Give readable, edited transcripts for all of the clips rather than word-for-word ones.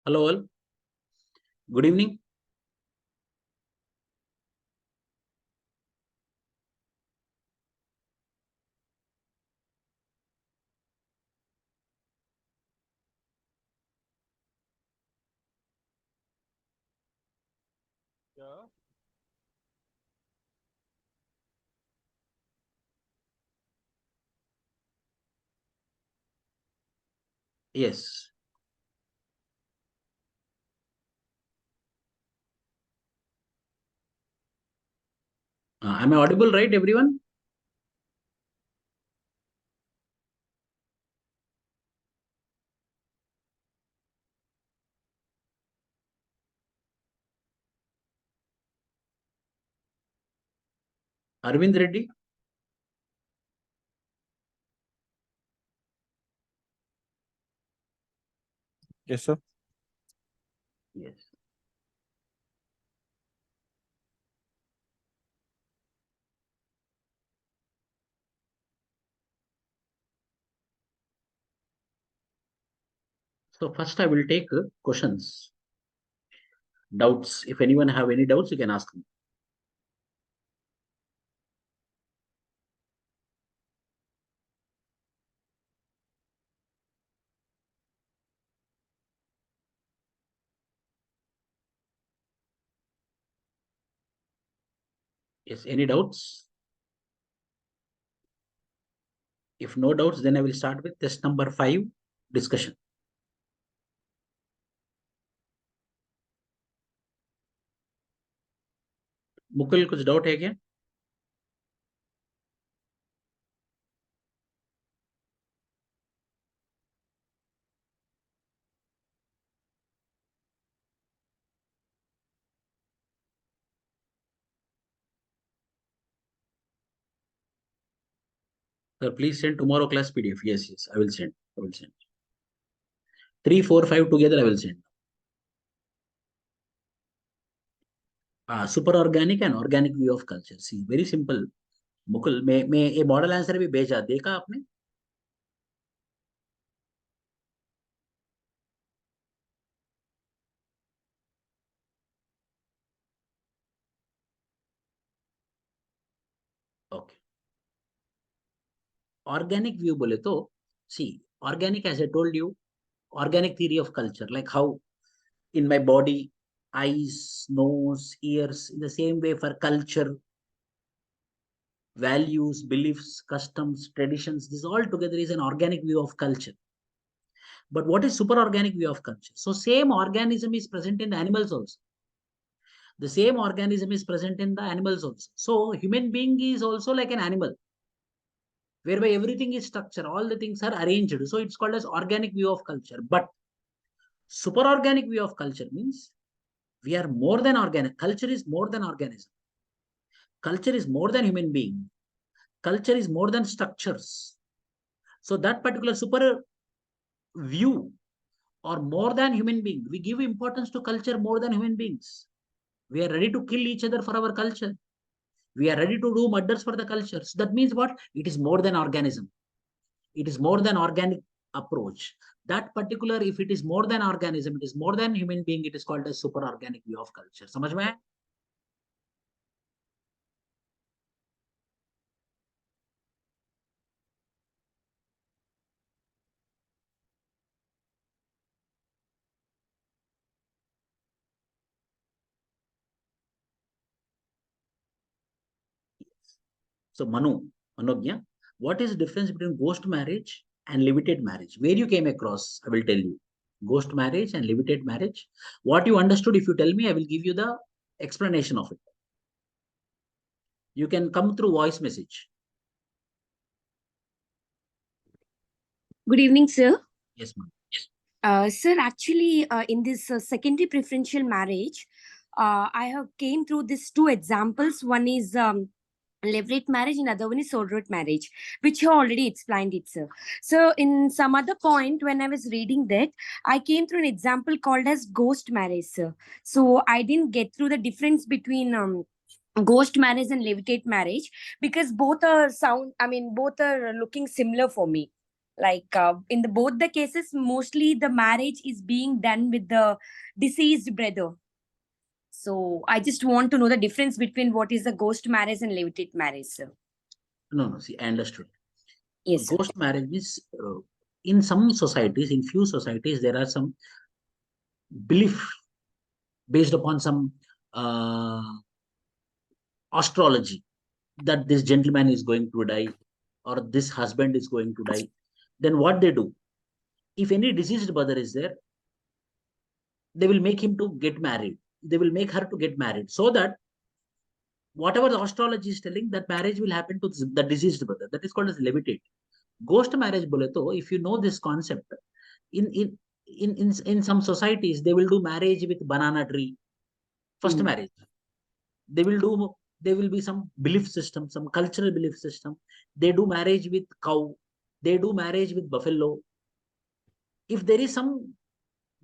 Hello all. Good evening. Yeah. Yes. Am I audible, right, everyone? Arvind Reddy? Yes, sir. Yes. So first I will take questions, doubts. If anyone have any doubts, you can ask me. Yes, any doubts? If no doubts, then I will start with test number 5, discussion. Mukul कुछ doubt है क्या? Sir, please send tomorrow class PDF. Yes, yes, I will send. I will send. 3, 4, 5 together I will send. Super organic and organic view of culture. See, very simple. Mukul मैं ये model answer भी भेजा, देखा आपने? Okay. Organic view बोले तो, see, organic, as I told you, organic theory of culture, like how in my body, eyes, nose, ears, in the same way for culture, values, beliefs, customs, traditions, this all together is an organic view of culture. But what is super organic view of culture? So same organism is present in the animals also. The same organism is present in the animals also. So human being is also like an animal, whereby everything is structured, all the things are arranged. So it's called as organic view of culture. But super organic view of culture means we are more than organic. Culture is more than organism. Culture is more than human being. Culture is more than structures. So that particular super view or more than human being, we give importance to culture more than human beings. We are ready to kill each other for our culture. We are ready to do murders for the culture. So that means what? It is more than organism. It is more than organic approach. That particular, if it is more than organism, it is more than human being, it is called a super organic view of culture. समझ में आया? So Manogya, what is the difference between ghost marriage and levitate marriage? Where you came across, I will tell you. Ghost marriage and levitate marriage. What you understood, if you tell me, I will give you the explanation of it. You can come through voice message. Good evening, sir. Yes, ma'am. Sir, actually, in this secondary preferential marriage, I have came through these two examples. One is levirate marriage, and other one is soul-root marriage, which you already explained it, sir. So, in some other point, when I was reading that, I came through an example called as ghost marriage, sir. So, I didn't get through the difference between ghost marriage and levitate marriage, because both are both are looking similar for me. Like in the both the cases, mostly the marriage is being done with the deceased brother. So I just want to know the difference between what is the ghost marriage and levitate marriage, sir. No, see, I understood. Yes, sir. Ghost marriage is, in some societies, in few societies, there are some belief based upon some uh, astrology that this gentleman is going to die or this husband is going to die. Then what they do, if any deceased brother is there, they will make him to get married, they will make her to get married, so that whatever the astrology is telling, that marriage will happen to the deceased brother. That is called as levitate. Ghost marriage bole to, if you know this concept, in in in some societies they will do marriage with banana tree. First marriage, they will do, there will be some belief system, some cultural belief system. They do marriage with cow, they do marriage with buffalo. If there is some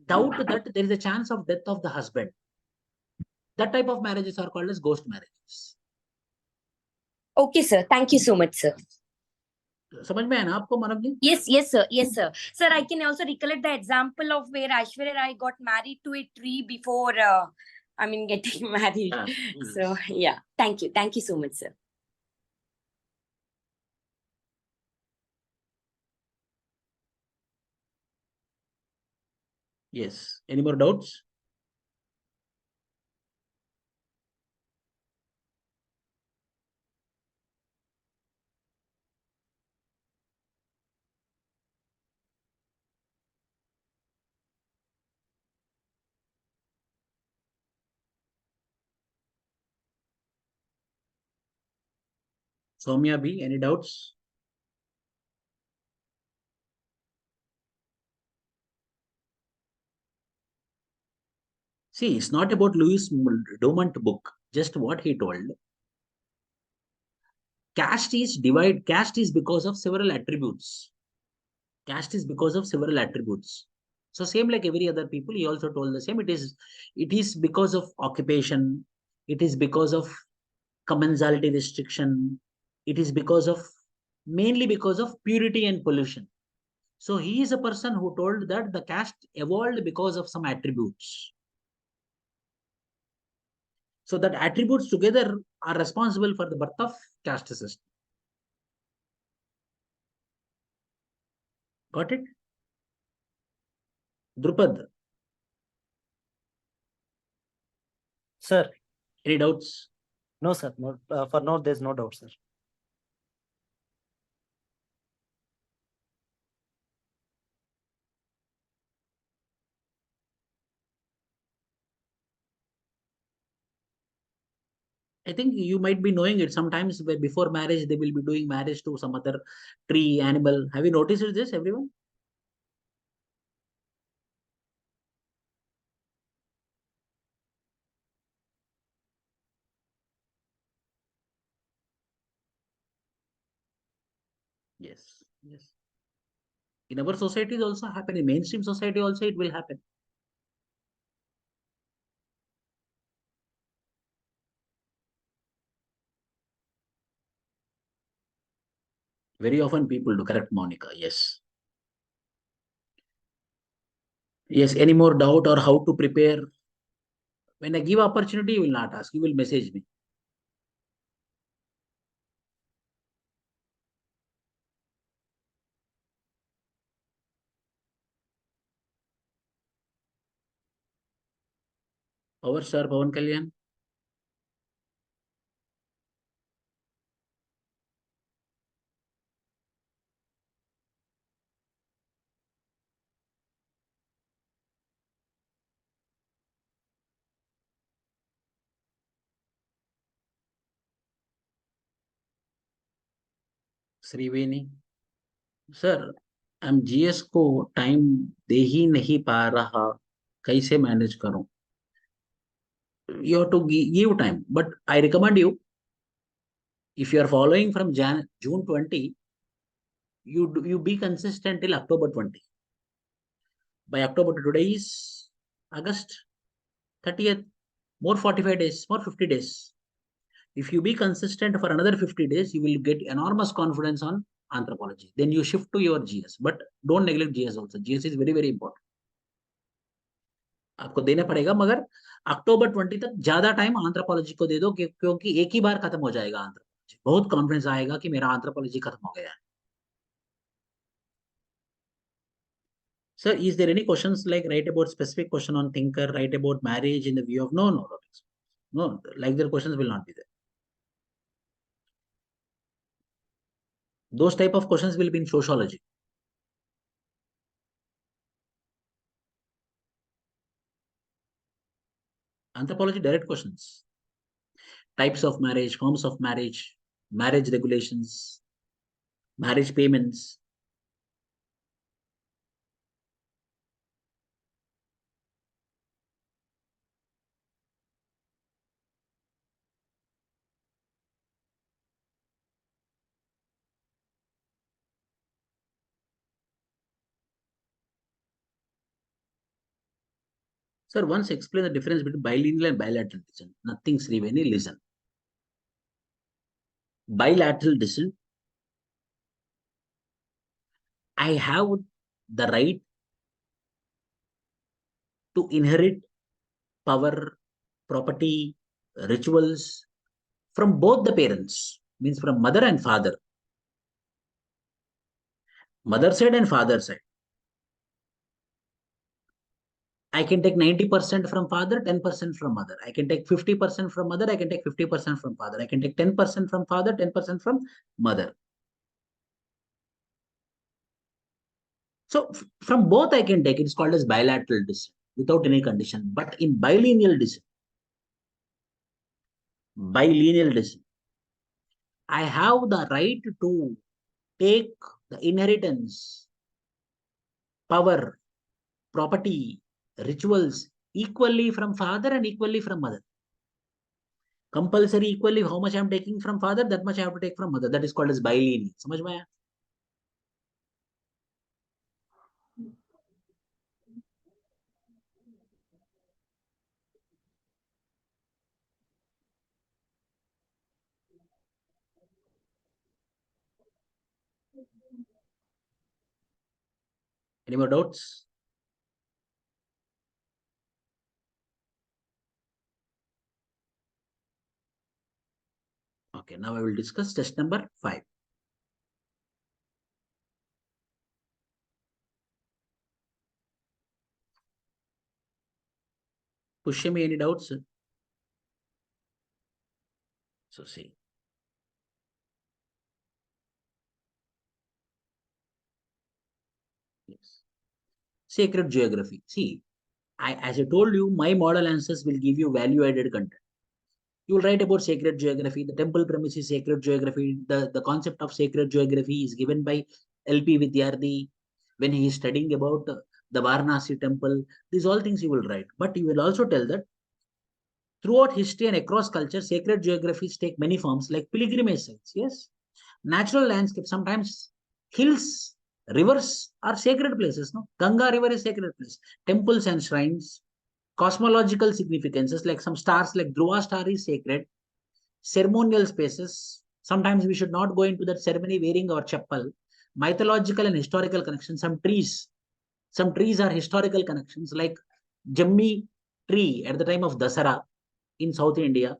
doubt that there is a chance of death of the husband, that type of marriages are called as ghost marriages. Okay, sir. Thank you so much, sir. समझ में है ना आपको मानव जी? Yes, yes, sir. Yes, sir. Sir, I can also recollect the example of where Aishwarya Rai got married to a tree before, getting married. So, yeah. Thank you. Thank you so much, sir. Yes. Any more doubts? Soumya B, any doubts? See, it's not about Louis Dumont book, just what he told. Caste is because of several attributes. Caste is because of several attributes. So same like every other people, he also told the same. It is because of occupation, it is because of commensality restriction, it is because of, mainly because of purity and pollution. So he is a person who told that the caste evolved because of some attributes. So that attributes together are responsible for the birth of caste system. Got it? Drupad, Sir, any doubts? no, sir. No, for now, there's no doubt, sir. I think you might be knowing it. Sometimes before marriage, they will be doing marriage to some other tree, animal. Have you noticed this, everyone? Yes. Yes. In our society, it also happen. In mainstream society, also it will happen. Very often people do. Correct, Monica. Yes. Yes. Any more doubt or how to prepare? When I give opportunity, you will not ask. You will message me. Power star Pawan Kalyan. Shriveni sir, हम GS को time दे ही नहीं पा रहा, कैसे manage करूं? You have to give time, but I recommend you, if you are following from June 20, you be consistent till October 20. By October, today is August 30th, more 45 days, more 50 days. If you be consistent for another 50 days, you will get enormous confidence on anthropology. Then you shift to your GS, but don't neglect GS also. GS is very, very important. आपको देना पड़ेगा, मगर अक्टूबर 20 तक ज्यादा time anthropology को दे दो, क्योंकि एक ही बार खत्म हो जाएगा एंथ्रोपोलॉजी। बहुत कॉन्फिडेंस आएगा कि मेरा एंथ्रोपोलॉजी खत्म हो गया है। Sir, is there any questions like write about specific question on thinker, write about marriage in the view of no, like their questions will not be there. Those type of questions will be in sociology. Anthropology direct questions. Types of marriage, forms of marriage, marriage regulations, marriage payments. Sir, once explain the difference between bilineal and bilateral descent. Nothing, Sriveni, listen. Bilateral descent, I have the right to inherit power, property, rituals from both the parents, means from mother and father. Mother side and father side. I can take 90% from father, 10% from mother. I can take 50% from mother, I can take 50% from father. I can take 10% from father, 10% from mother. So from both I can take, it's called as bilateral descent without any condition. But in bilineal descent, I have the right to take the inheritance, power, property, rituals equally from father and equally from mother. Compulsory equally, how much I am taking from father, that much I have to take from mother. That is called as bilineal. समझ में आया? Any more doubts? Okay, now I will discuss test number 5. Push me, any doubts? So see. Yes. Sacred geography. See, as I told you, my model answers will give you value-added content. You will write about sacred geography. The temple premise is sacred geography. The concept of sacred geography is given by LP Vidyarthi when he is studying about the Varanasi temple. These all things you will write. But you will also tell that throughout history and across culture, sacred geographies take many forms like pilgrimage sites. Yes. Natural landscape, sometimes hills, rivers are sacred places. No, Ganga river is sacred place. Temples and shrines, cosmological significances like some stars like Dhruva star is sacred. Ceremonial spaces. Sometimes we should not go into that ceremony wearing our chappal. Mythological and historical connections. Some trees are historical connections like Jammi tree at the time of Dasara in South India.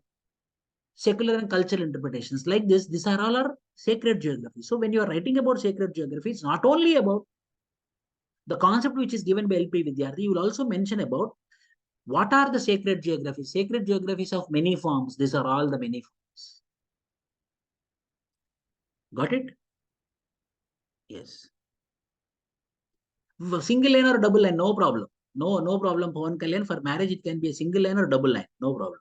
Secular and cultural interpretations like this, these are all our sacred geography. So when you are writing about sacred geography, it's not only about the concept which is given by LP Vidyarthi, you will also mention about what are the sacred geographies. Sacred geographies of many forms. These are all the many forms. Got it? Yes. Single line or double line, no problem. No problem, Pawan Kalyan. For marriage, it can be a single line or double line. No problem.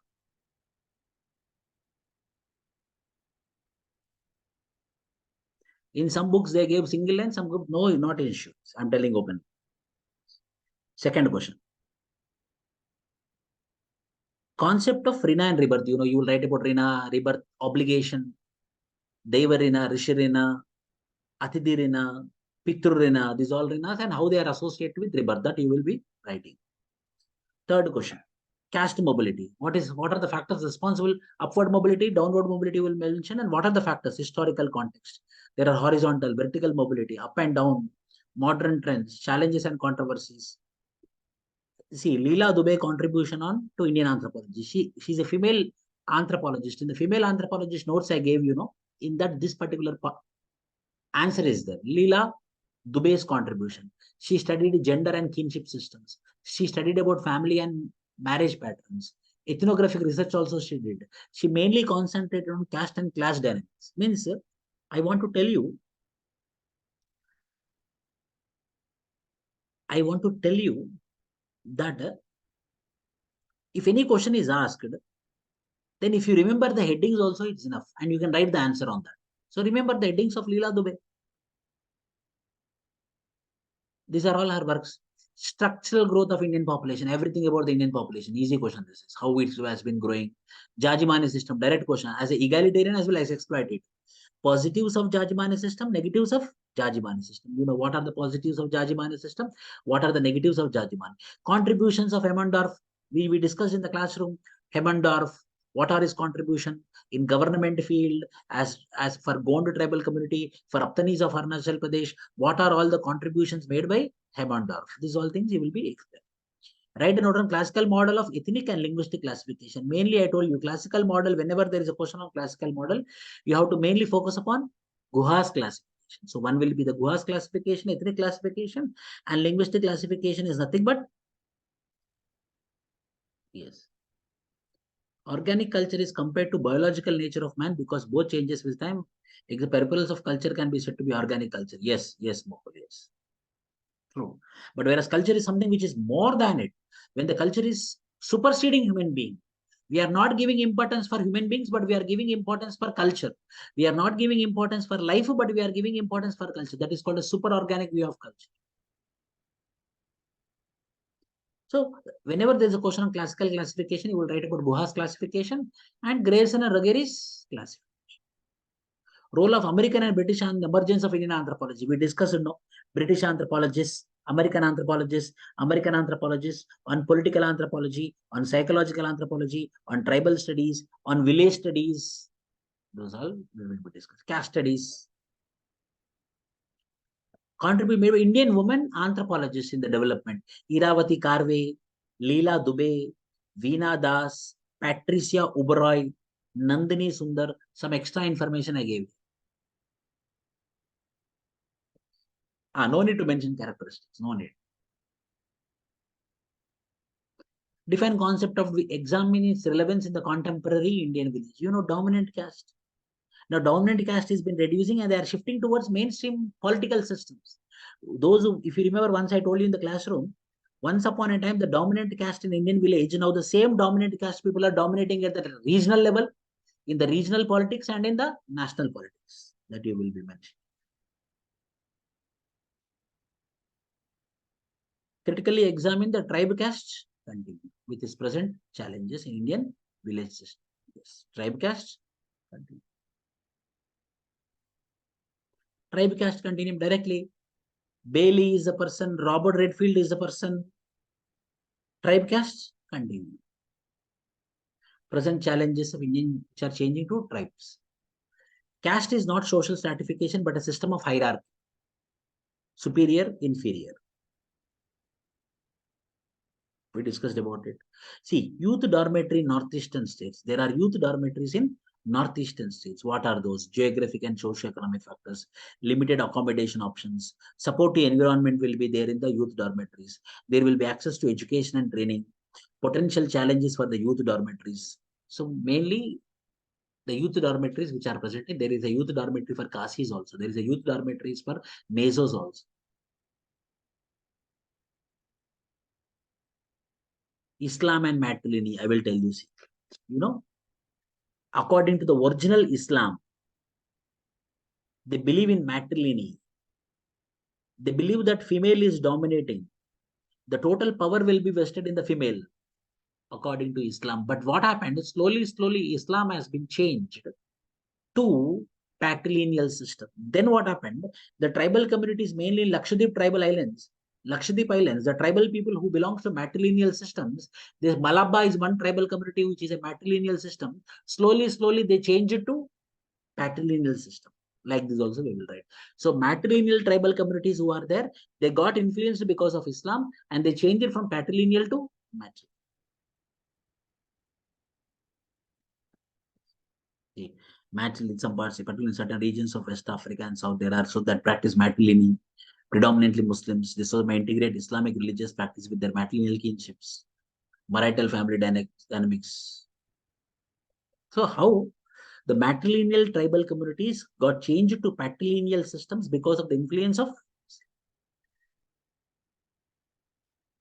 In some books, they gave single line, some books, no, not in issues. I'm telling open. Second question. Concept of Rina and rebirth. You know, you will write about Rina, rebirth, obligation, Deva Rina, Rishi Rina, Atidhi Rina, Pitru Rina, these all Rinas and how they are associated with rebirth. That you will be writing. Third question. Caste mobility. What are the factors responsible? Upward mobility, downward mobility will mention, and what are the factors? Historical context. There are horizontal, vertical mobility, up and down, modern trends, challenges and controversies. See, Leela Dubey contribution on to Indian anthropology. She's a female anthropologist. In the female anthropologist notes I gave, in that this particular answer is there. Leela Dubey's contribution. She studied gender and kinship systems. She studied about family and marriage patterns. Ethnographic research also she did. She mainly concentrated on caste and class dynamics. Means, I want to tell you that if any question is asked, then if you remember the headings also, it's enough. And you can write the answer on that. So remember the headings of Leela Dubey. These are all her works. Structural growth of Indian population, everything about the Indian population. Easy question this is. How it has been growing. Jajimani system, direct question. As an egalitarian as well as exploitative. Positives of Jajimani system, negatives of Jajimani system. You know, what are the positives of Jajimani system? What are the negatives of Jajimani? Contributions of Hemmendorf. We discussed in the classroom. Hemmendorf, what are his contribution in government field as for Gond tribal community, for Aptanis of Arunachal Pradesh? What are all the contributions made by Hemmendorf? These all things he will be explaining. Write a note on classical model of ethnic and linguistic classification. Mainly, I told you, classical model, whenever there is a question on classical model, you have to mainly focus upon Guha's classification. So one will be the Guha's classification, ethnic classification, and linguistic classification is nothing but, yes, organic culture is compared to biological nature of man because both changes with time. The peripherals of culture can be said to be organic culture. Yes, Mokul, yes. True. But whereas culture is something which is more than it. When the culture is superseding human being, we are not giving importance for human beings, but we are giving importance for culture. We are not giving importance for life, but we are giving importance for culture. That is called a super organic view of culture. So whenever there is a question on classical classification, you will write about Guha's classification and Grayson and Ruggieri's classification. Role of American and British and the emergence of Indian anthropology. We discussed British anthropologists, American anthropologists on political anthropology, on psychological anthropology, on tribal studies, on village studies. Those all we will be discussed. Caste studies. Contribute made by Indian women anthropologists in the development. Iravati Karve, Leela Dubey, Veena Das, Patricia Uberoy, Nandini Sundar. Some extra information I gave. No need to mention characteristics. No need. Define concept of examine its relevance in the contemporary Indian village. You know, dominant caste. Now, dominant caste has been reducing and they are shifting towards mainstream political systems. Those who, if you remember, once I told you in the classroom, once upon a time, the dominant caste in Indian village, now the same dominant caste people are dominating at the regional level, in the regional politics and in the national politics that you will be mentioning. Critically examine the tribe caste continue with its present challenges in Indian village system. Yes, tribe caste continue. Tribe caste continue directly. Bailey is the person, Robert Redfield is the person. Tribe caste continue. Present challenges of Indian which are changing to tribes. Caste is not social stratification but a system of hierarchy. Superior, inferior. We discussed about it. See, youth dormitory in northeastern states. There are youth dormitories in northeastern states. What are those? Geographic and socio-economic factors, limited accommodation options, supportive environment will be there in the youth dormitories. There will be access to education and training, potential challenges for the youth dormitories. So mainly the youth dormitories which are presented, there is a youth dormitory for Kasis also. There is a youth dormitories for Mesos also. Islam and matrimony, I will tell you. You know, according to the original Islam, They believe in matrilineal. They believe that female is dominating. The total power will be vested in the female, according to Islam. But what happened? Slowly, Islam has been changed to patrilineal system. Then what happened? The tribal communities, mainly in Lakshadweep tribal islands, the tribal people who belong to matrilineal systems, this Malabba is one tribal community which is a matrilineal system. Slowly, they change it to patrilineal system. Like this also we will write. So matrilineal tribal communities who are there, they got influenced because of Islam and they changed it from patrilineal to matrilineal. Matrilineal in some parts, particularly in certain regions of West Africa and South, there are so that practice matrilineal, predominantly Muslims. This also may integrate Islamic religious practice with their matrilineal kinships, marital family dynamics. So how the matrilineal tribal communities got changed to patrilineal systems because of the influence of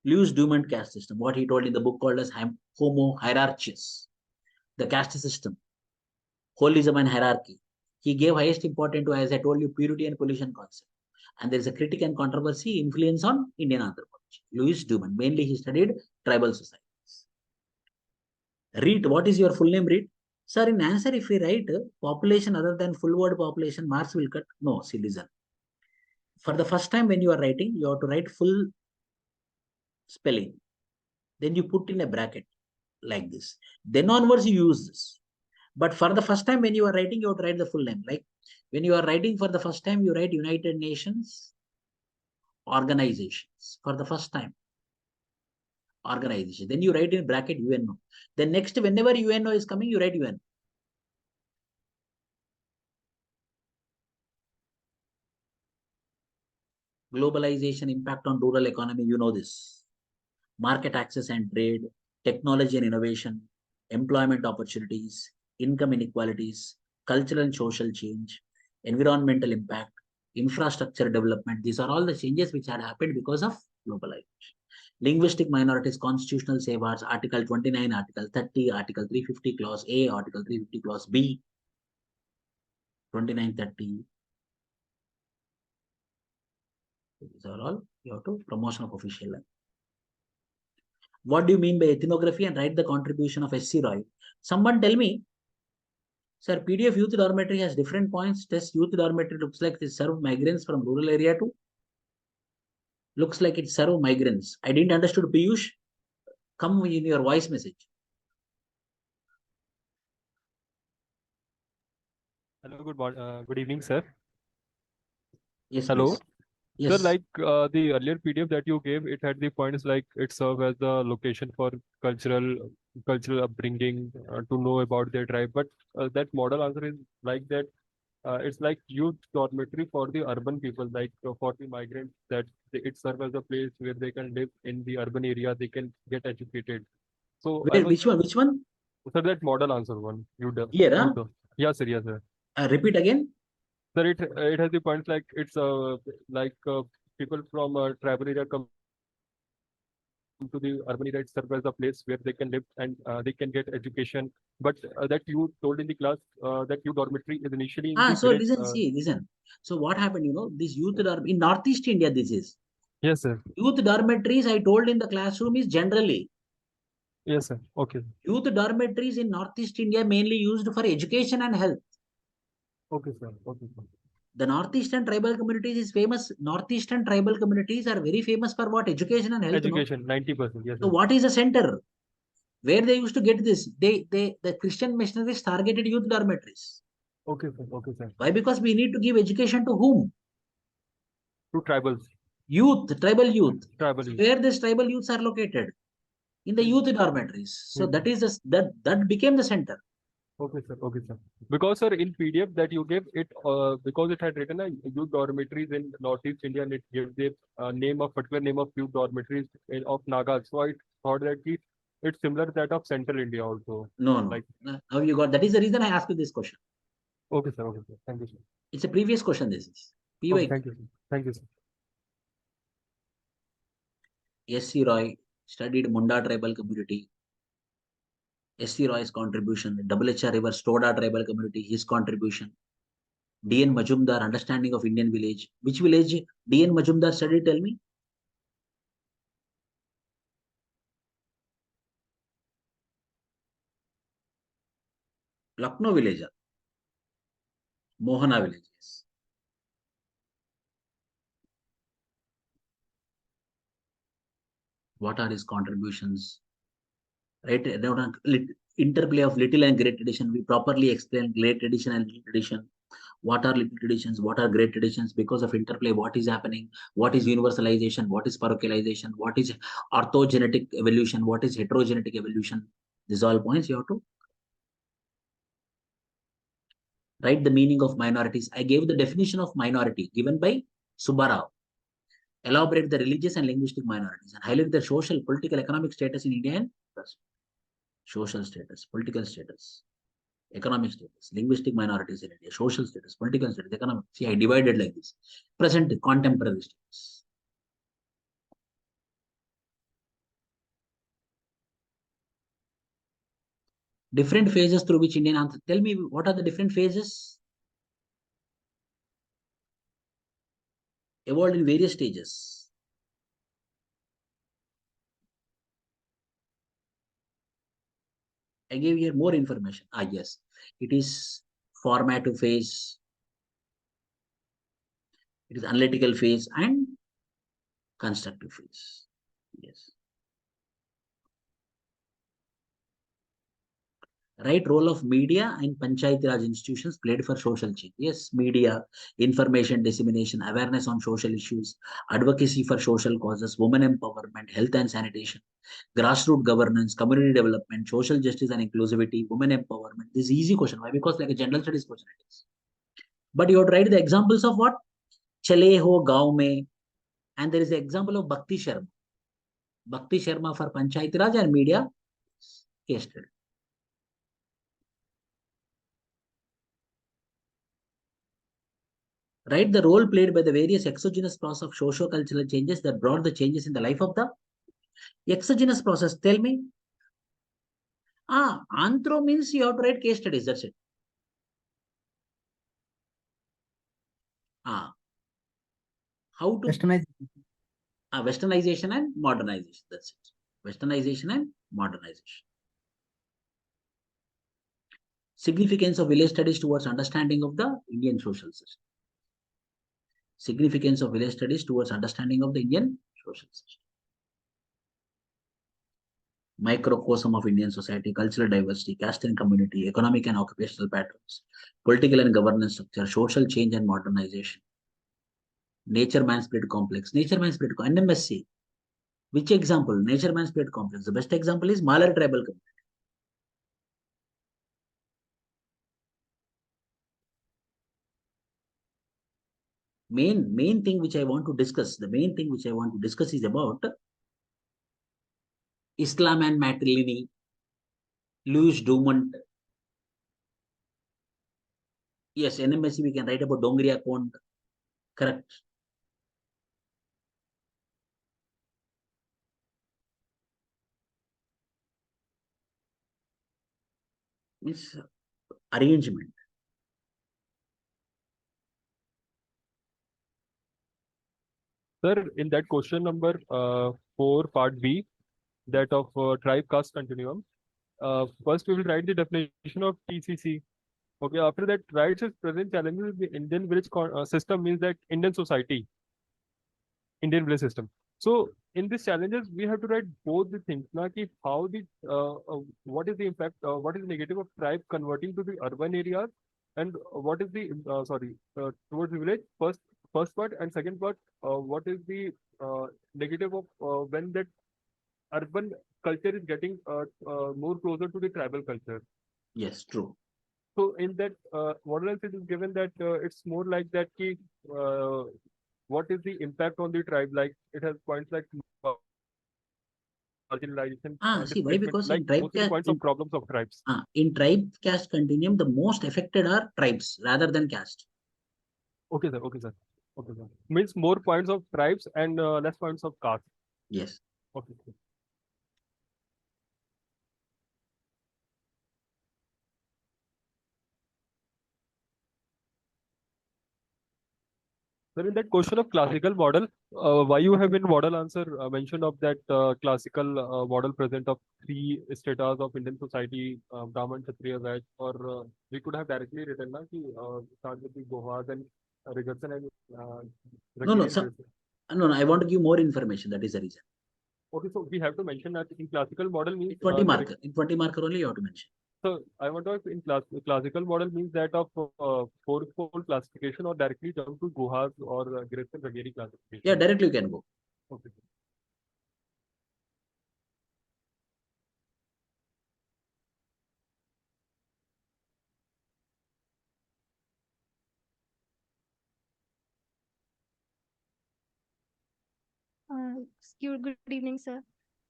Lewis Dumont caste system, what he told in the book called as Homo Hierarchus, the caste system, holism and hierarchy. He gave highest importance to, as I told you, purity and pollution concept. And there is a critic and controversy influence on Indian anthropology. Lewis Dumont, mainly he studied tribal societies. Read, what is your full name, read? Sir, in answer, if we write population other than full word population, marks will cut. No, see, listen. For the first time when you are writing, you have to write full spelling. Then you put in a bracket like this. Then onwards you use this. But for the first time when you are writing, you have to write the full name. Like when you are writing for the first time, you write United Nations organizations for the first time. Organization. Then you write in bracket UNO. Then next, whenever UNO is coming, you write UN. Globalization impact on rural economy, you know this. Market access and trade, technology and innovation, employment opportunities, income inequalities, cultural and social change, environmental impact, infrastructure development. These are all the changes which had happened because of globalization. Linguistic minorities, constitutional safeguards, Article 29, Article 30, Article 350, Clause A, Article 350, Clause B, 29, 30. These are all you have to promotion of official language. What do you mean by ethnography and write the contribution of S.C. Roy? Someone tell me, sir, PDF youth dormitory has different points. Test youth dormitory looks like it serve migrants from rural area too. Looks like it serve migrants. I didn't understood, Piyush. Come in your voice message. Hello, good evening, sir. Yes, Hello. please. Yes. Sir, like the earlier PDF that you gave, it had the points like it serve as the location for cultural upbringing to know about their tribe. But that model answer is like that. It's like youth dormitory for the urban people, like for the migrants, that it serves as a place where they can live in the urban area, they can get educated. So Where, which one? Which one? Sir, that model answer one. Here, huh? Yes, sir. Yes, sir. Repeat again. Sir, it has the points like it's like people from tribal area come to the urban area, it serves as a place where they can live and they can get education. But that you told in the class that youth dormitory is initially in the So village. listen. So what happened, this youth dormitory in Northeast India, this is. Yes, sir. Youth dormitories, I told in the classroom, is generally. Yes, sir. Okay. Youth dormitories in Northeast India mainly used for education and health. Okay, sir. Okay, sir. The Northeastern tribal communities is famous. Northeastern tribal communities are very famous for what? Education and health. Education, 90%. Yes, So sir. what is the center? Where they used to get this? The Christian missionaries targeted youth dormitories. Okay, sir. Okay, sir. Why? Because we need to give education to whom? To tribals. Youth, tribal youth. Tribal youth. Where these tribal youths are located? In the youth dormitories. So that is that became the center. Okay, sir. Okay, sir. Because, sir, in PDF that you gave it, because it had written a youth dormitories in Northeast India, and it gives the particular name of youth dormitories of Nagas. So I thought that it's similar to that of Central India also. No. Like, now you got. That is the reason I asked you this question. okay, sir. Okay, sir. Thank you, sir. It's a previous question. This is. Okay, thank you, sir. Thank you, sir. S.C. Roy studied Munda tribal community. S.C. Roy's contribution, WHR River Stoda tribal community, his contribution. D.N. Majumdar, Understanding of Indian Village. Which village D.N. Majumdar studied? Tell me. Lucknow village. Mohana village. Yes. What are his contributions? Right? Interplay of little and great tradition. We properly explain great tradition and little tradition. What are little traditions? What are great traditions? Because of interplay, what is happening? What is universalization? What is parochialization? What is orthogenetic evolution? What is heterogenetic evolution? These all points you have to write. The meaning of minorities. I gave the definition of minority given by Subbarao. Elaborate the religious and linguistic minorities and highlight their social, political, economic status in India and social status, political status, economic status, linguistic minorities in India, social status, political status, economic. See, I divided like this. Present, contemporary status. Different phases through which Indian answer. Tell me, what are the different phases? Evolved in various stages. I gave here more information. Yes. It is formative phase. It is analytical phase and constructive phase. Yes. Right role of media and Panchayati Raj institutions played for social change. Yes, media, information dissemination, awareness on social issues, advocacy for social causes, women empowerment, health and sanitation, grassroots governance, community development, social justice and inclusivity, women empowerment. This is easy question. Why? Because like a general studies question it is. But you have to write the examples of what? Chale ho gaon mein. And there is an example of Bhakti Sharma. Bhakti Sharma for Panchayati Raj and media case study. Right, the role played by the various exogenous process of socio-cultural changes that brought the changes in the life of the exogenous process. Tell me. Anthro means you have to write case studies. That's it. How to westernization and modernization. That's it. Westernization and modernization. Significance of village studies towards understanding of the Indian social system. Significance of village studies towards understanding of the Indian social system. Microcosm of Indian society, cultural diversity, caste and community, economic and occupational patterns, political and governance structure, social change and modernization, nature man spirit complex, nature man spirit NMSC. Which example? Nature man spirit complex. The best example is Malar tribal community. Main thing which I want to discuss, the main thing which I want to discuss is about Islam and matrimony, Louis Dumont. Yes, NMSC we can write about Dongria Kond. Correct. Means arrangement. Sir, in that question number 4, part B, that of tribe caste continuum, first we will write the definition of TCC. Okay, after that, rights is present challenges in the Indian village system means that Indian society, Indian village system. So in these challenges, we have to write both the things. Now, how the what is the impact? What is the negative of tribe converting to the urban areas, and what is the towards the village? First part and second part. What is the negative of when that urban culture is getting more closer to the tribal culture? Yes, true. So in that model it is given that it's more like that what is the impact on the tribe? Like it has points like marginalization, See why? displacement, Because like in tribe mostly the points of problems of tribes. in tribe caste continuum, the most affected are tribes rather than caste. Okay, sir. Okay, sir. Okay, sir. Means more points of tribes and less points of caste. Yes. Okay. Sir, in that question of classical model, why you have in model answer mentioned of that classical model present of three stratas of Indian society, Brahman, Kshatriya, Vaishya, or we could have directly written na ki start with the Gohas and Riggerson and No, no, Rakiri and sir. Grayson. No, no, I want to give more information. That is the reason. Okay, so we have to mention that in classical model means 20 marker. In 20 marker only you have to mention. So I want to ask in classical model means that of fourfold classification or directly jump to Guhas or Grayson Ragiri classification. Yeah, directly you can go. Okay. Good evening, sir.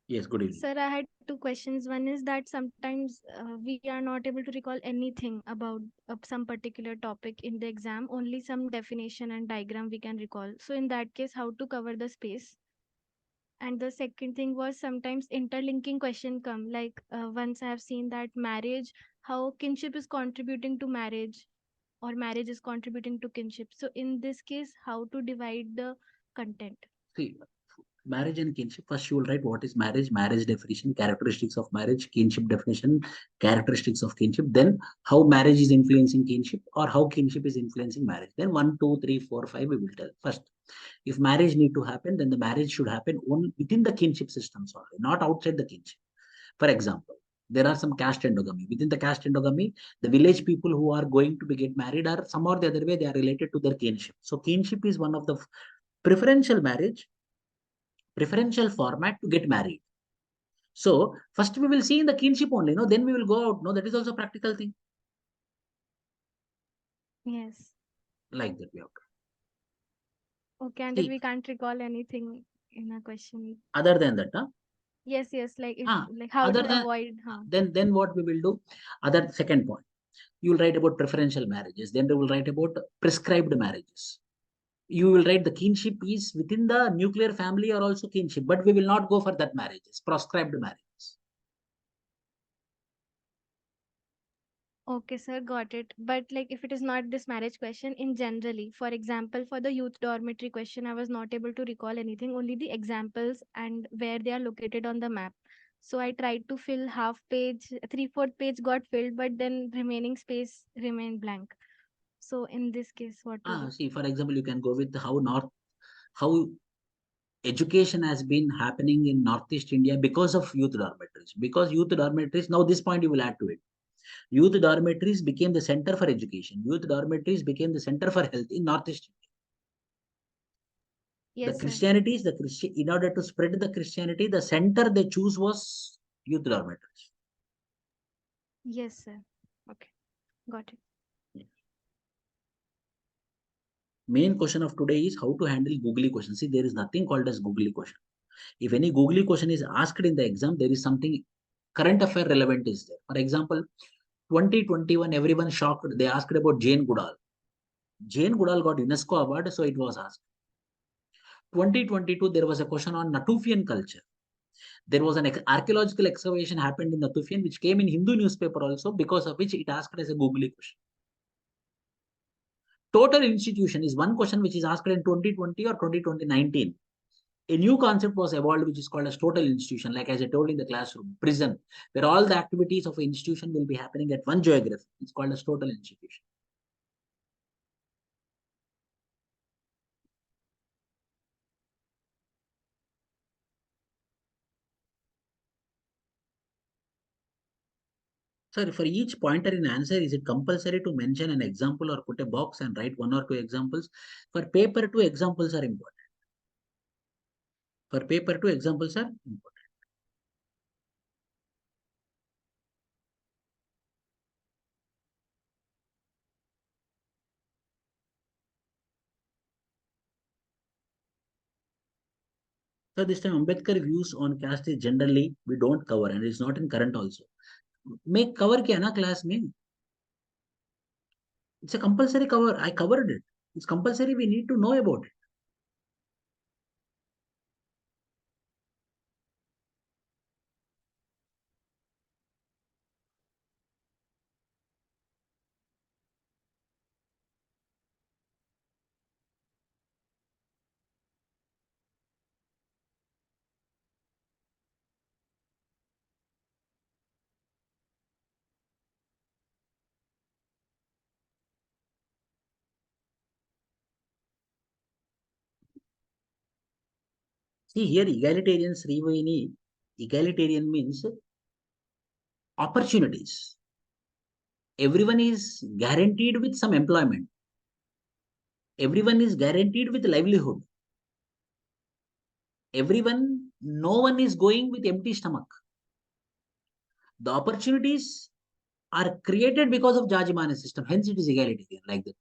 Yes, good evening. Sir, I had two questions. One is that sometimes we are not able to recall anything about some particular topic in the exam, only some definition and diagram we can recall. So, in that case, how to cover the space? And the second thing was sometimes interlinking question come like once I have seen that marriage, how kinship is contributing to marriage or marriage is contributing to kinship. So, in this case, how to divide the content? See, marriage and kinship. First, you will write what is marriage, marriage definition, characteristics of marriage, kinship definition, characteristics of kinship. Then, how marriage is influencing kinship or how kinship is influencing marriage. Then, 1, 2, 3, 4, 5, we will tell. First, if marriage need to happen, then the marriage should happen within the kinship systems only, not outside the kinship. For example, there are some caste endogamy. Within the caste endogamy, the village people who are going to be get married are some or the other way they are related to their kinship. So kinship is one of the preferential marriage, preferential format to get married. So first we will see in the kinship only, no, then we will go out. No, that is also a practical thing. Yes. Like that we have to. Okay, and if See, we can't recall anything in a question. other than that, Yes, like if ah, like how other to than avoid, then what we will do? Other second point, you will write about preferential marriages. Then they will write about prescribed marriages. You will write the kinship is within the nuclear family or also kinship, but we will not go for that marriages, prescribed marriages. Okay, sir, got it. But like if it is not this marriage question in generally, for example, for the youth dormitory question, I was not able to recall anything, only the examples and where they are located on the map. So I tried to fill half page, 3/4 page got filled, but then remaining space remained blank. So in this case, what to do? See, for example, you can go with how education has been happening in Northeast India because of youth dormitories. Because youth dormitories, now this point you will add to it. Youth dormitories became the center for education. Youth dormitories became the center for health in Northeast India. Yes, The sir. Christianities, in order to spread the Christianity, the center they choose was youth dormitories. Yes, sir. Okay, got it. Main question of today is how to handle googly question. See, there is nothing called as googly question. If any googly question is asked in the exam, there is something current affair relevant is there. For example, 2021, everyone shocked. They asked about Jane Goodall. Jane Goodall got UNESCO award, so it was asked. 2022, there was a question on Natufian culture. There was an archaeological excavation happened in Natufian, which came in Hindu newspaper also, because of which it asked as a googly question. Total institution is one question which is asked in 2020 or 2019. A new concept was evolved, which is called as total institution, like as I told in the classroom, prison, where all the activities of an institution will be happening at one geography. It's called as total institution. Sir, for each pointer in answer, is it compulsory to mention an example or put a box and write 1 or 2 examples? For paper 2, examples are important. For paper 2, examples are important. So this time Ambedkar views on caste is generally we don't cover and it's not in current also. Make cover kya na class mein? It's a compulsory cover. I covered it. It's compulsory. We need to know about it. See here, egalitarian Srivani, egalitarian means opportunities. Everyone is guaranteed with some employment. Everyone is guaranteed with livelihood. Everyone, no one is going with empty stomach. The opportunities are created because of Jajimana system. Hence, it is egalitarian like that.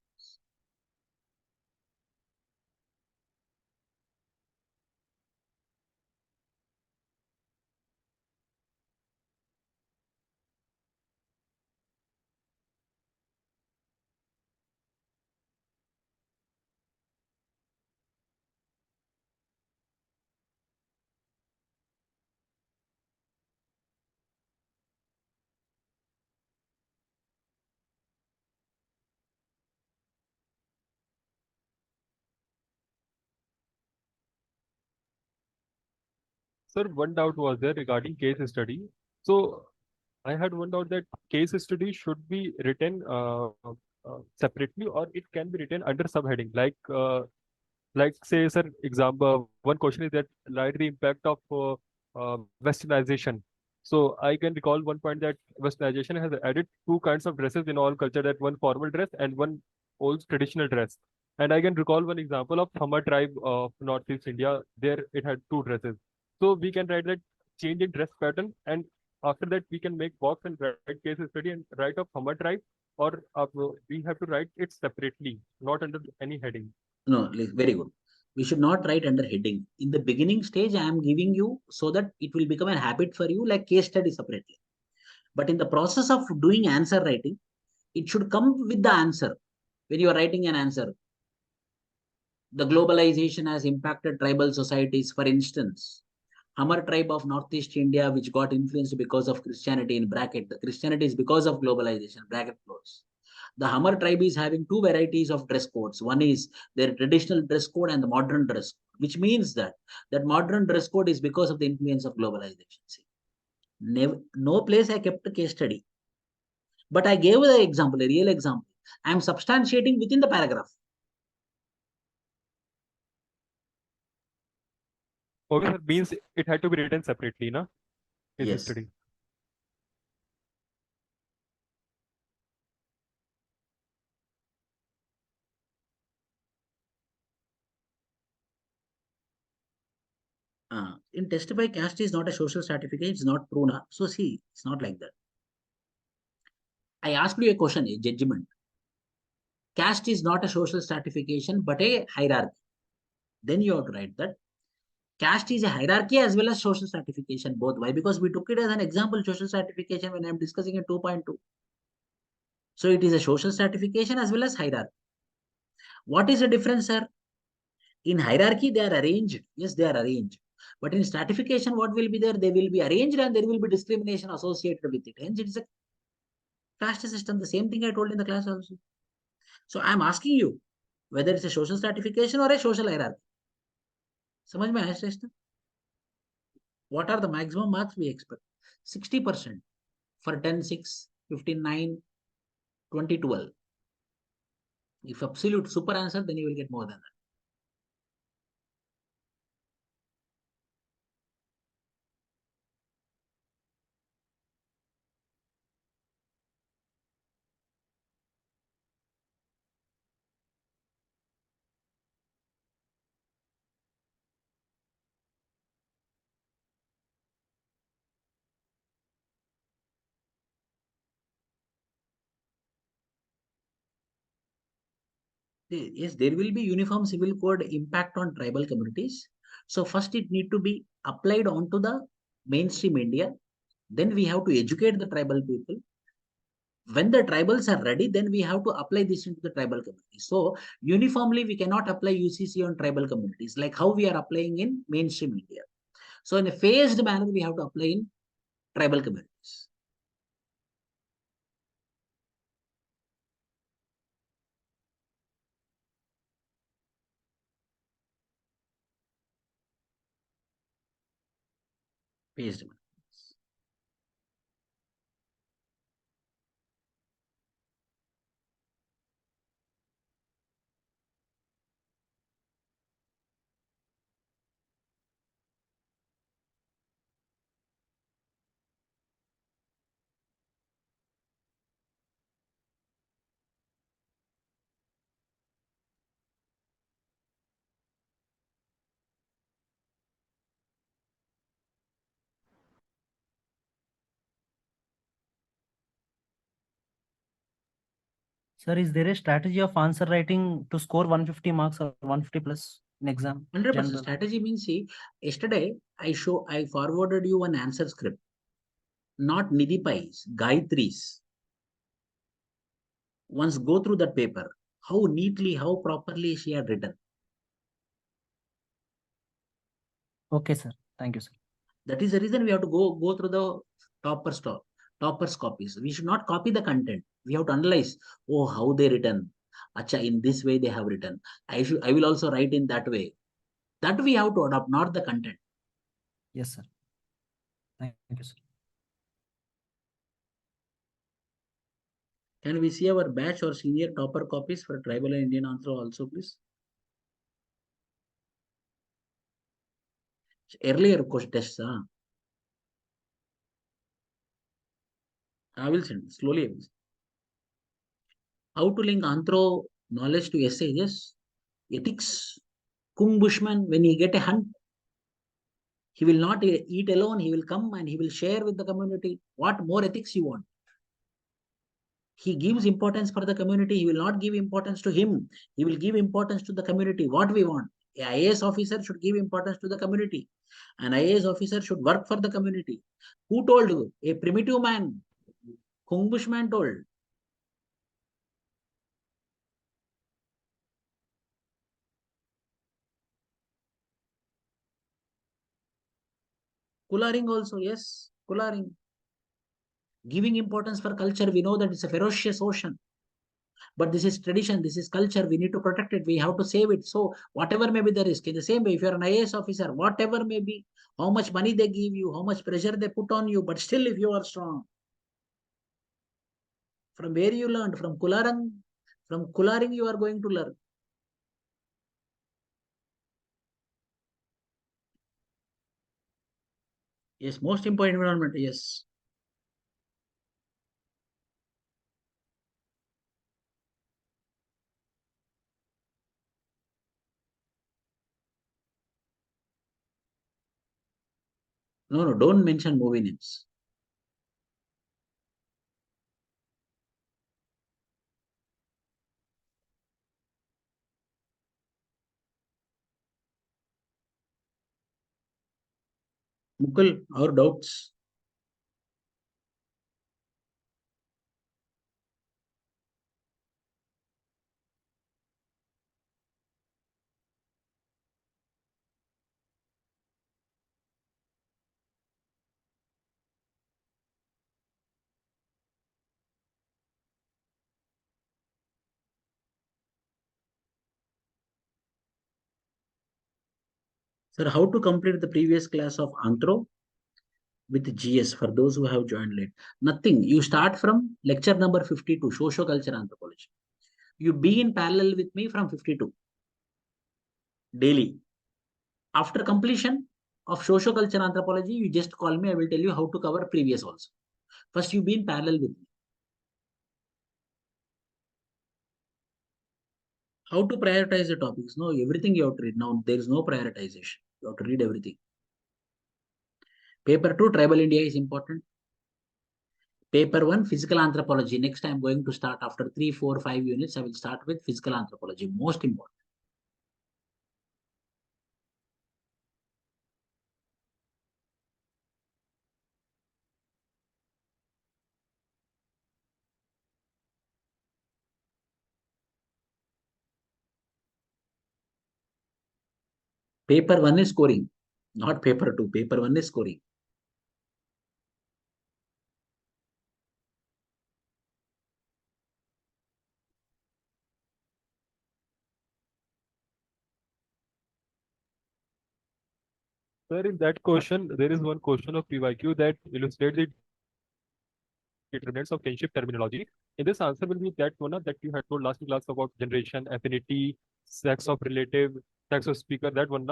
Sir, one doubt was there regarding case study. So I had one doubt that case study should be written separately, or it can be written under subheading. Like say, sir, example, one question is that write the impact of westernization. So I can recall one point that westernization has added two kinds of dresses in all culture, that one formal dress and one old traditional dress. And I can recall one example of Hamar tribe of Northeast India. There it had two dresses. So we can write that change in dress pattern, and after that we can make box and write case study and write of Hamar tribe, or we have to write it separately, not under any heading. No, very good. We should not write under heading. In the beginning stage, I am giving you so that it will become a habit for you, like case study separately. But in the process of doing answer writing, it should come with the answer. When you are writing an answer, the globalization has impacted tribal societies. For instance, Hamar tribe of Northeast India, which got influenced because of Christianity in bracket. The Christianity is because of globalization, bracket close. The Hamar tribe is having two varieties of dress codes. One is their traditional dress code and the modern dress code, which means that modern dress code is because of the influence of globalization. See, no place I kept a case study, but I gave the example, a real example. I am substantiating within the paragraph. Okay, sir, means it had to be written separately, na? Case Yes. study. In testify, caste is not a social stratification. It's not true. Na? So see, it's not like that. I asked you a question, a judgment. Caste is not a social stratification, but a hierarchy. Then you have to write that caste is a hierarchy as well as social stratification, both. Why? Because we took it as an example, social stratification, when I'm discussing a 2.2. So it is a social stratification as well as hierarchy. What is the difference, sir? In hierarchy, they are arranged. Yes, they are arranged. But in stratification, what will be there? They will be arranged and there will be discrimination associated with it. Hence, it is a caste system. The same thing I told in the class also. So I'm asking you whether it's a social stratification or a social hierarchy. समझ में आया श्रेष्ठ? What are the maximum marks we expect? 60% for 10, 6, 15, 9, 20, 12. If absolute super answer, then you will get more than that. Yes, there will be uniform civil code impact on tribal communities. So first it need to be applied onto the mainstream India. Then we have to educate the tribal people. When the tribals are ready, then we have to apply this into the tribal communities. So uniformly, we cannot apply UCC on tribal communities like how we are applying in mainstream India. So in a phased manner, we have to apply in tribal communities. Phased manner. Sir, is there a strategy of answer writing to score 150 marks or 150 plus in exam? 100%. General. Strategy means, see, yesterday I forwarded you an answer script, not Nidhi Pai's, Gayatri's. Once go through that paper, how neatly, how properly she had written. Okay, sir. Thank you, sir. That is the reason we have to go through the toppers copies. We should not copy the content. We have to analyze, oh, how they written. Acha, in this way they have written. I will also write in that way. That we have to adopt, not the content. Yes, sir. Thank you, sir. Can we see our batch or senior topper copies for tribal and Indian Anthro also, please? Earlier question tests, I will send slowly. I will send. How to link Anthro knowledge to essay? Yes. Ethics. Kung Bushman, when he get a hunt, he will not eat alone. He will come and he will share with the community. What more ethics you want? He gives importance for the community. He will not give importance to him. He will give importance to the community. What we want? An IAS officer should give importance to the community. An IAS officer should work for the community. Who told you? A primitive man. Kung Bushman told. Kularing also, yes. Kularing. Giving importance for culture. We know that it's a ferocious ocean. But this is tradition, this is culture, we need to protect it, we have to save it. So whatever may be the risk, in the same way, if you're an IAS officer, whatever may be, how much money they give you, how much pressure they put on you, but still if you are strong. From where you learned? From Kularing you are going to learn. Yes, most important environment, yes. No, don't mention movie names. Mukul, our doubts. Sir, how to complete the previous class of Anthro with GS for those who have joined late? Nothing. You start from lecture number 52, Socio-Culture Anthropology. You be in parallel with me from 52 daily. After completion of Socio-Culture Anthropology, you just call me. I will tell you how to cover previous also. First, you be in parallel with me. How to prioritize the topics? No, everything you have to read. Now, there is no prioritization. You have to read everything. Paper 2, Tribal India is important. Paper 1, Physical Anthropology. Next, I am going to start after 3, 4, 5 units. I will start with Physical Anthropology. Most important. Paper 1 is scoring, not paper 2. Paper 1 is scoring. Sir, in that question, there is one question of PYQ that illustrates the determinants of kinship terminology. In this answer will be that one that you had told last class about generation, affinity, sex of relative, sex of speaker, that one.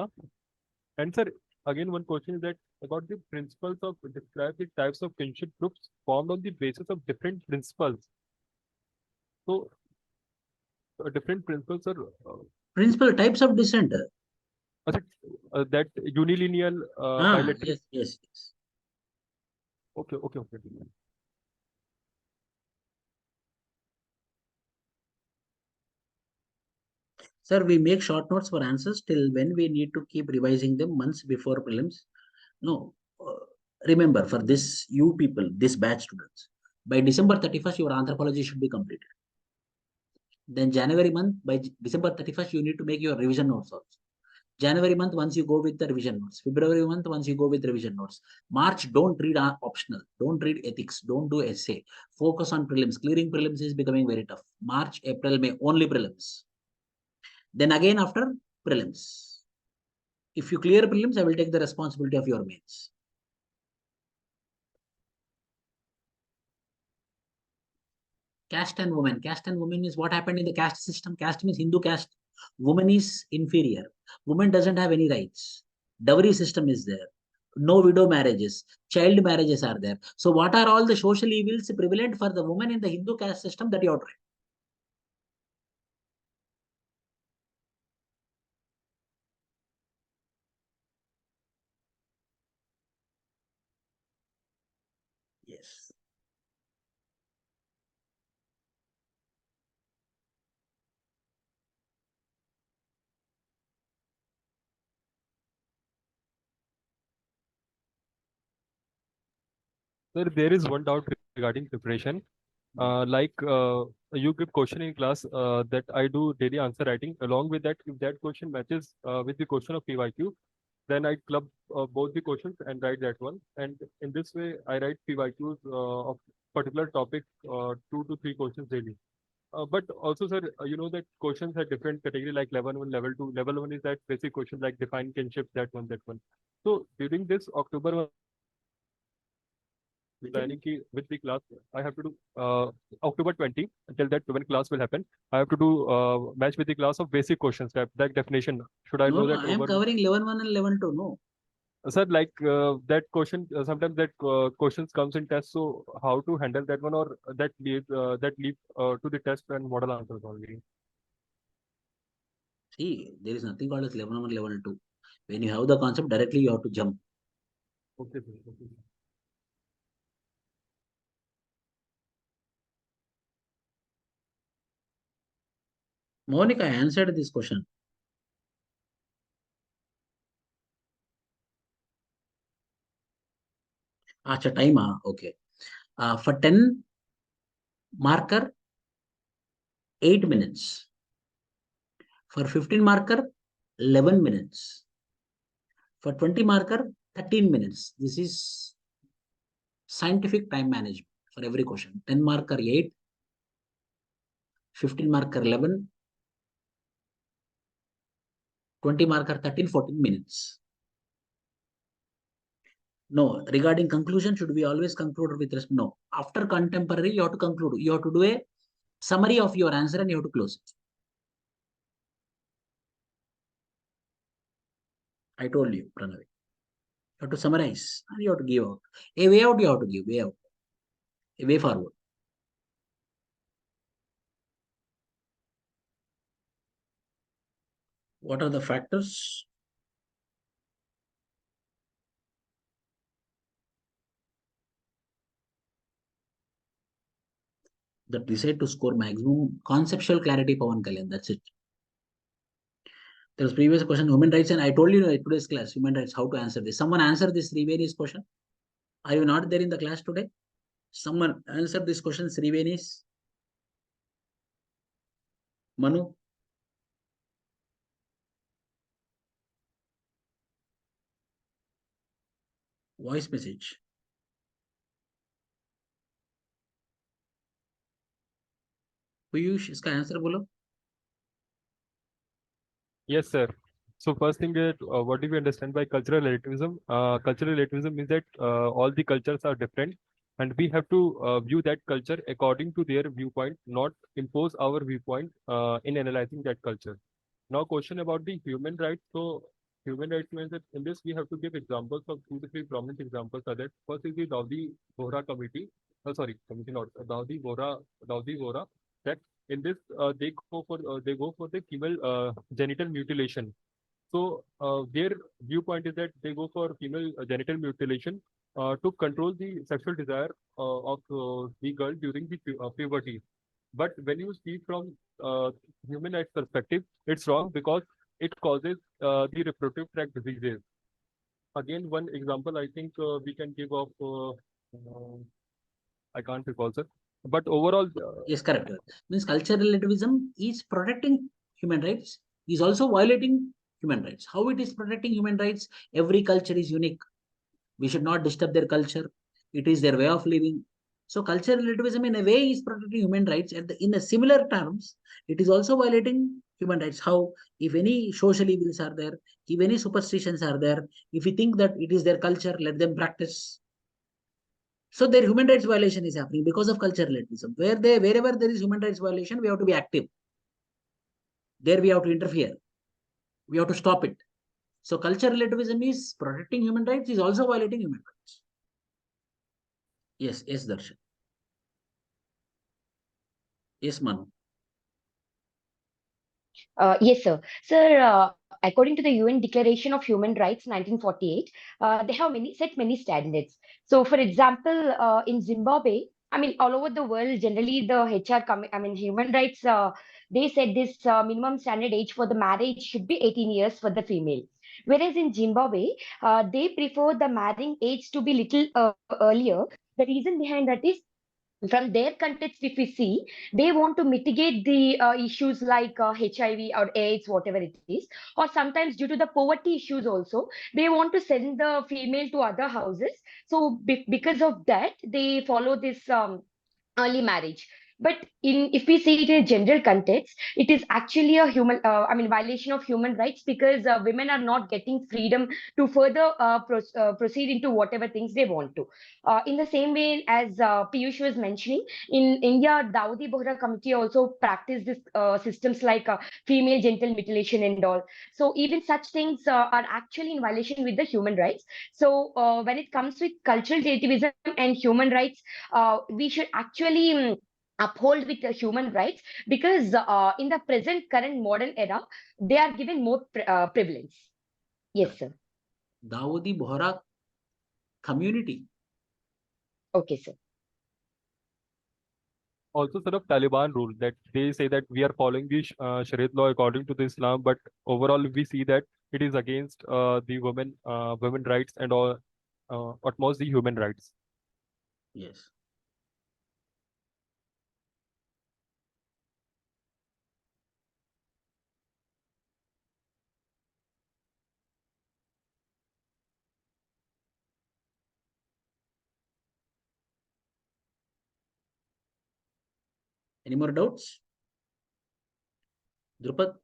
And sir, again, one question is that about the principles of describe the types of kinship groups formed on the basis of different principles. So, different principles are Principal types of dissent. that unilineal, bilateral. Yes. Okay. Sir, we make short notes for answers till when we need to keep revising them months before prelims. No, remember for this, you people, this batch students, by December 31st, your anthropology should be completed. Then January month, by December 31st, you need to make your revision notes also. January month, once you go with the revision notes. February month, once you go with revision notes. March, don't read optional. Don't read ethics. Don't do essay. Focus on prelims. Clearing prelims is becoming very tough. March, April, May, only prelims. Then again after prelims. If you clear prelims, I will take the responsibility of your mains. Caste and women. Caste and women is what happened in the caste system. Caste means Hindu caste. Woman is inferior. Woman doesn't have any rights. Dowry system is there. No widow marriages. Child marriages are there. So what are all the social evils prevalent for the woman in the Hindu caste system that you are trying? Yes. Sir, there is one doubt regarding preparation. You give question in class that I do daily answer writing. Along with that, if that question matches with the question of PYQ, then I club both the questions and write that one. And in this way, I write PYQs of particular topic, 2 to 3 questions daily. But also, sir, you know that questions are different category like level 1, level 2. Level 1 is that basic questions like define kinship, that one, that one. So during this October planning with the class, I have to do October 20 until that when class will happen. I have to do match with the class of basic questions. That definition. Should I know No, that I am over? covering 11.1 and 11.2. No. Sir, like that question, sometimes that questions comes in test. So how to handle that one, or that leave to the test and model answers only. See, there is nothing called as 11.1, 11.2. When you have the concept, directly you have to jump. Okay, sir. Okay. Monica, I answered this question. Acha, time, okay. For 10 marker, 8 minutes. For 15 marker, 11 minutes. For 20 marker, 13 minutes. This is scientific time management for every question. 10 marker, 8. 15 marker, 11. 20 marker, 13, 14 minutes. No, regarding conclusion, should we always conclude with respect? No. After contemporary, you have to conclude. You have to do a summary of your answer and you have to close it. I told you, Pranav. You have to summarize and you have to give out. A way out, you have to give. Way out. A way forward. What are the factors that decide to score maximum? Conceptual clarity, Pawan Kalyan. That's it. There was previous question, human rights, and I told you in today's class, human rights, how to answer this. Someone answer this Srivenis question. Are you not there in the class today? Someone answer this question, Srivenis. Manu. Voice message. Piyush इसका answer बोलो. Yes, sir. So first thing is, what do we understand by cultural relativism? Cultural relativism means that all the cultures are different, and we have to view that culture according to their viewpoint, not impose our viewpoint in analyzing that culture. Now, question about the human rights. So, human rights means that in this we have to give examples of 2 to 3 prominent examples. Are that first is the Daudi Bohra Committee. Sorry, committee not Daudi Bohra. That in this they go for the female genital mutilation. So their viewpoint is that they go for female genital mutilation to control the sexual desire of the girl during the puberty. But when you see from human rights perspective, it's wrong because it causes the reproductive tract diseases. Again, one example I think we can give of, I can't recall, sir. But overall, Yes, correct. Means cultural relativism is protecting human rights, is also violating human rights. How it is protecting human rights? Every culture is unique. We should not disturb their culture. It is their way of living. So cultural relativism in a way is protecting human rights. In a similar terms, it is also violating human rights. How? If any social evils are there, if any superstitions are there, if we think that it is their culture, let them practice. So their human rights violation is happening because of cultural relativism. Wherever there is human rights violation, we have to be active. There we have to interfere. We have to stop it. So cultural relativism is protecting human rights, is also violating human rights. Yes, yes, Darshan. Yes, Manu. Yes, sir. Sir, according to the UN Declaration of Human Rights, 1948, they have set many standards. So, for example, in Zimbabwe, I mean, all over the world, generally the human rights, they said this minimum standard age for the marriage should be 18 years for the female. Whereas in Zimbabwe, they prefer the marrying age to be little earlier. The reason behind that is from their context, if we see, they want to mitigate the issues like HIV or AIDS, whatever it is, or sometimes due to the poverty issues also, they want to send the female to other houses. So because of that, they follow this early marriage. But if we see it in a general context, it is actually a violation of human rights, because women are not getting freedom to further proceed into whatever things they want to. In the same way as Piyush was mentioning, in India, Dawoodi Bohra Committee also practice this systems like female genital mutilation and all. So even such things are actually in violation with the human rights. So when it comes with cultural relativism and human rights, we should actually uphold with the human rights, because in the present current modern era, they are given more prevalence. Yes, sir. Dawoodi Bohra community. Okay, sir. also sort of Taliban rule that they say that we are following the Shariat law according to the Islam, but overall we see that it is against the women rights and all, utmost the human rights. Yes. Any more doubts? Drupad?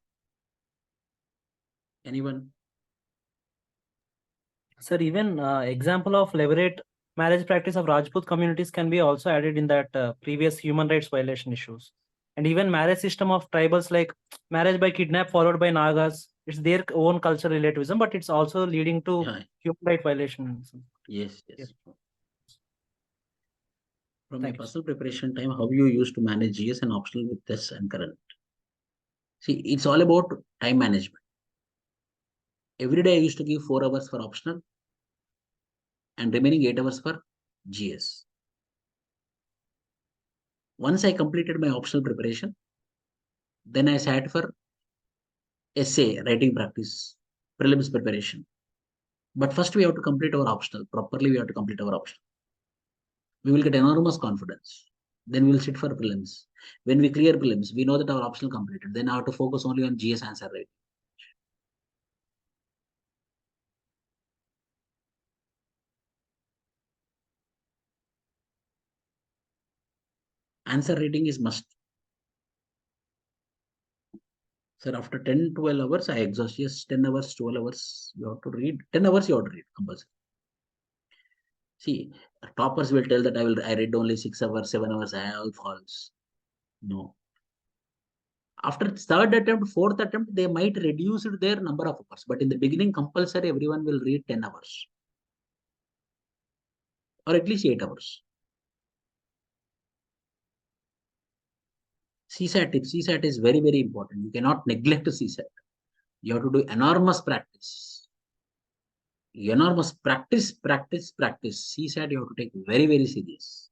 Anyone? Sir, even example of levirate marriage practice of Rajput communities can be also added in that previous human rights violation issues. And even marriage system of tribals like marriage by kidnap followed by Nagas, it's their own cultural relativism, but it's also leading to Yeah. human right violations. Yes, yes. Yes. From my Thank you. personal preparation time, how you used to manage GS and optional with this and current? See, it's all about time management. Every day I used to give 4 hours for optional and remaining 8 hours for GS. Once I completed my optional preparation, then I sat for essay writing practice, prelims preparation. But first we have to complete our optional. Properly we have to complete our optional. We will get enormous confidence. Then we will sit for prelims. When we clear prelims, we know that our optional completed. Then I have to focus only on GS answer writing. Answer writing is must. Sir, after 10, 12 hours, I exhaust. Yes, 10 hours, 12 hours, you have to read. 10 hours, you have to read compulsory. See, toppers will tell that I read only 6 hours, 7 hours, I have false. No. After third attempt, fourth attempt, they might reduce their number of hours. But in the beginning, compulsory, everyone will read 10 hours. Or at least 8 hours. CSAT tip. CSAT is very, very important. You cannot neglect CSAT. You have to do enormous practice. Enormous practice. CSAT you have to take very, very serious.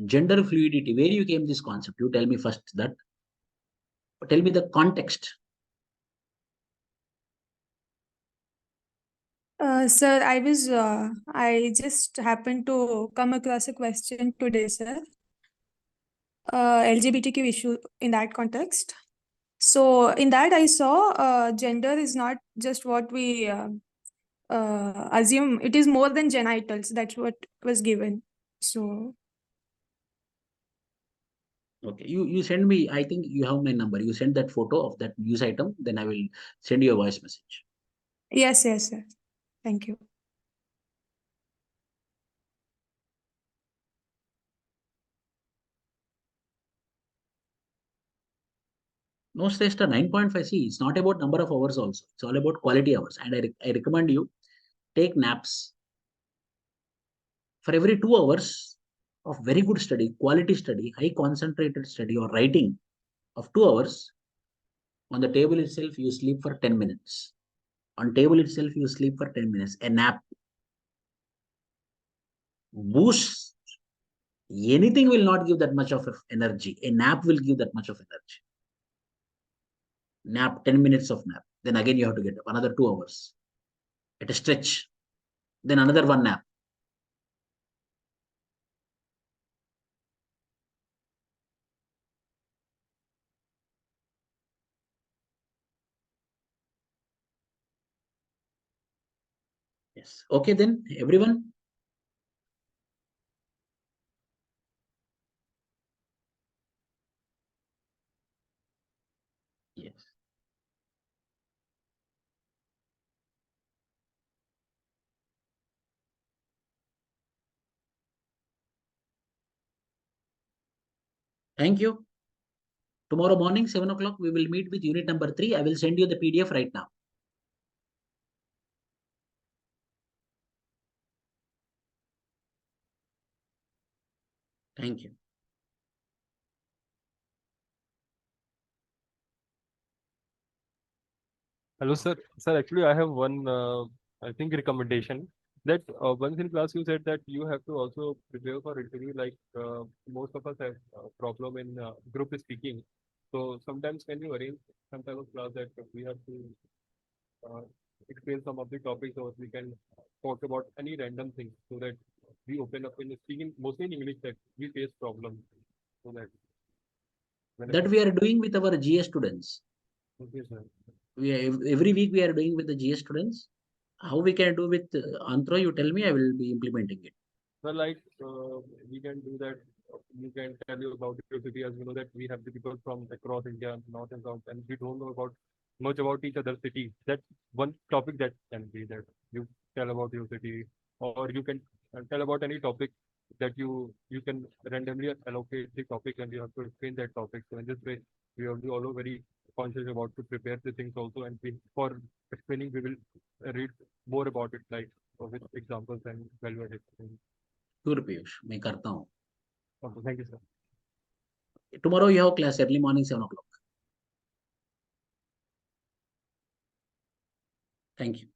Gender fluidity, where you came this concept? You tell me first that. Tell me the context. Sir, I just happened to come across a question today, sir. LGBTQ issue in that context. So in that I saw gender is not just what we assume. It is more than genitals. That's what was given. So Okay, you send me. I think you have my number. You send that photo of that news item. Then I will send you a voice message. yes, sir. Thank you. No stress to 9.5. See, it's not about number of hours also. It's all about quality hours. And I recommend you take naps. For every 2 hours of very good study, quality study, high concentrated study or writing of 2 hours, on the table itself, you sleep for 10 minutes. On table itself, you sleep for 10 minutes. A nap boosts. Anything will not give that much of energy. A nap will give that much of energy. Nap, 10 minutes of nap. Then again you have to get up another 2 hours at a stretch. Then another one nap. Yes. Okay, then everyone. Yes. Thank you. Tomorrow morning, 7 o'clock, we will meet with unit number 3. I will send you the PDF right now. Thank you. Hello, sir. Sir, actually, I have one, I think, recommendation that once in class you said that you have to also prepare for interview. Like most of us have a problem in group speaking. So sometimes can you arrange some type of class that we have to uh, explain some of the topics, or we can talk about any random thing so that we open up in speaking mostly in English that we face problems. So that That we are doing with our GS students. okay, sir. Every week we are doing with the GS students. How we can do with Anthro, you tell me, I will be implementing it. Well, like we can do that. You can tell you about your city, as you know that we have the people from across India, north and south, and we don't know about much about each other's city. That's one topic that can be that you tell about your city, or you can tell about any topic that you can randomly allocate the topic, and you have to explain that topic. So in this way, we will be all very conscious about to prepare the things also, and we, for explaining, we will read more about it, like with examples and value-added things. Sure, Piyush, मैं करता हूँ. Okay, thank you, sir. Tomorrow you have class early morning 7 o'clock. Thank you.